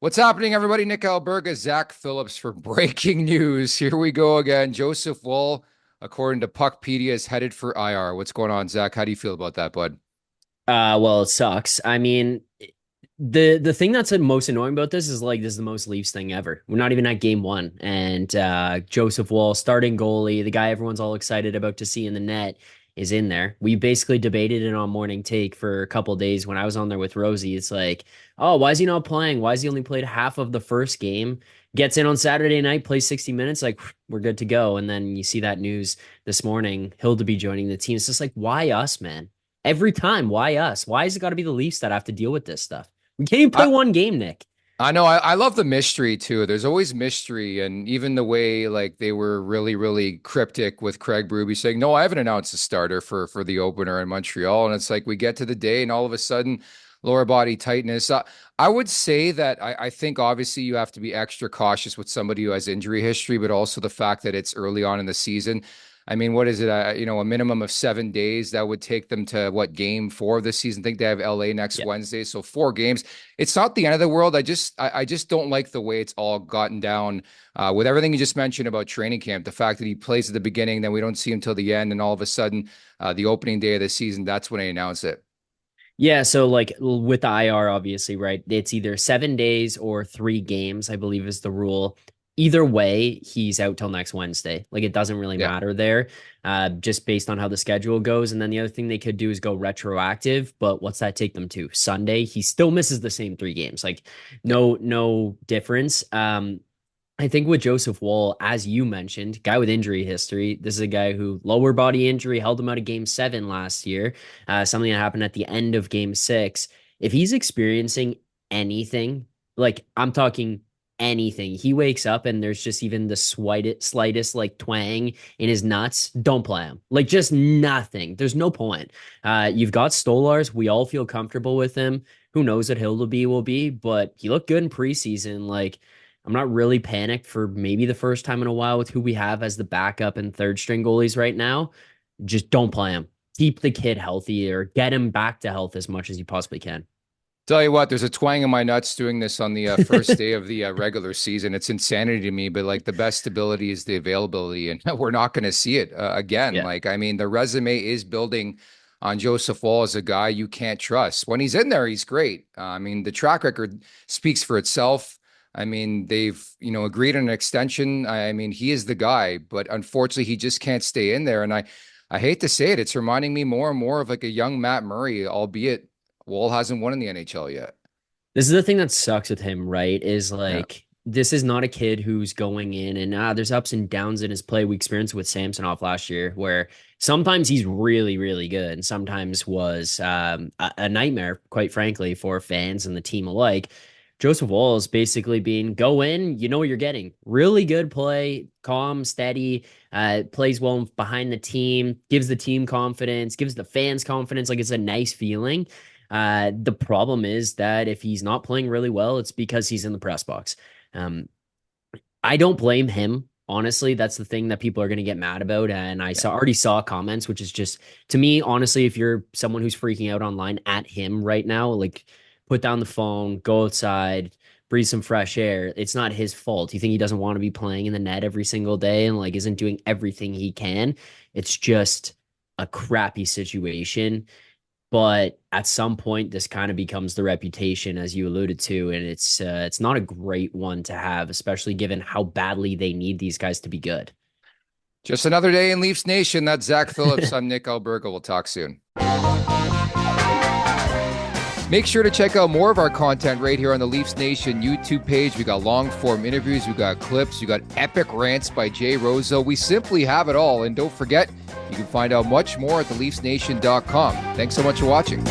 What's happening, everybody? Nick Alberga, Zack Phillips for breaking news. Here we go again. Joseph Woll, according to Puckpedia, is headed for IR. What's going on, Zach? How do you feel about that, bud? Well, it sucks. I mean, the thing that's the most annoying about this is like this is the most Leafs thing ever. We're not even at game one, and Joseph Woll, starting goalie, the guy everyone's all excited about to see in the net, is in there. We basically debated it on Morning Take for a couple of days when I was on there with Rosie. It's like, oh, why is he not playing? Why has he only played half of the first game? Gets in on Saturday night, plays 60 minutes, like we're good to go. And then you see that news this morning, he'll to be joining the team. It's just like, why us, man? Every time, why us? Why has it got to be the Leafs that have to deal with this stuff? We can't even play I, one game, Nick. I know I love the mystery too. There's always mystery, and even the way like they were really cryptic with Craig Berube saying, "No, I haven't announced a starter for the opener in Montreal." And it's like we get to the day, and all of a sudden, lower body tightness. I would say that I think obviously you have to be extra cautious with somebody who has injury history, but also the fact that it's early on in the season. I mean, what is it? A minimum of 7 days that would take them to what game four of this season? I think they have LA next Yeah. Wednesday, so 4 games. It's not the end of the world. I just don't like the way it's all gotten down with everything you just mentioned about training camp. The fact that he plays at the beginning, then we don't see him till the end, and all of a sudden, the opening day of the season, that's when they announce it. Yeah, so like with the IR, obviously, right? It's either 7 days or 3 games, I believe is the rule. Either way, he's out till next Wednesday. Like it doesn't really Yeah. matter there, just based on how the schedule goes. And then the other thing they could do is go retroactive. But what's that take them to? Sunday. He still misses the same 3 games. Like no difference. I think with Joseph Woll, as you mentioned, guy with injury history. This is a guy who lower body injury held him out of game seven last year. Something that happened at the end of game six. If he's experiencing anything, like I'm talking anything, he wakes up and there's just even the slightest like twang in his nuts, don't play him. Like just nothing. There's no point. You've got Stolars. We all feel comfortable with him. Who knows what Hildeby will be, but he looked good in preseason. Like, I'm not really panicked for maybe the first time in a while with who we have as the backup and third string goalies right now. Just don't play him. Keep the kid healthy or get him back to health as much as you possibly can. Tell you what, there's a twang in my nuts doing this on the first day of the regular season. It's insanity to me, but like the best ability is the availability, and we're not going to see it again. Yeah. Like, I mean, the resume is building on Joseph Woll as a guy you can't trust. When he's in there, he's great. I mean, the track record speaks for itself. I mean, they've, agreed on an extension. I mean, he is the guy, but unfortunately, he just can't stay in there. And I hate to say it, it's reminding me more and more of like a young Matt Murray, albeit Woll hasn't won in the NHL yet. This is the thing that sucks with him, right? Is Yeah. like this is not a kid who's going in and there's ups and downs in his play. We experienced with Samsonov last year, where sometimes he's really good, and sometimes was a nightmare, quite frankly, for fans and the team alike. Joseph Woll is basically being go in, you know what you're getting. Really good play, calm, steady, plays well behind the team, gives the team confidence, gives the fans confidence. Like it's a nice feeling. The problem is that if he's not playing really well, it's because he's in the press box. Um, I don't blame him. Honestly, that's the thing that people are going to get mad about. And I Yeah. already saw comments, which is just to me, honestly, if you're someone who's freaking out online at him right now, like put down the phone, go outside, breathe some fresh air. It's not his fault. You think he doesn't want to be playing in the net every single day and like isn't doing everything he can? It's just a crappy situation. But at some point, this kind of becomes the reputation, as you alluded to, and it's not a great one to have, especially given how badly they need these guys to be good. Just another day in Leafs Nation. That's Zach Phillips. I'm Nick Alberga. We'll talk soon. Make sure to check out more of our content right here on the Leafs Nation YouTube page. We got long form interviews, we got clips, we got epic rants by Jay Rosa. We simply have it all. And don't forget, you can find out much more at theleafsnation.com. Thanks so much for watching.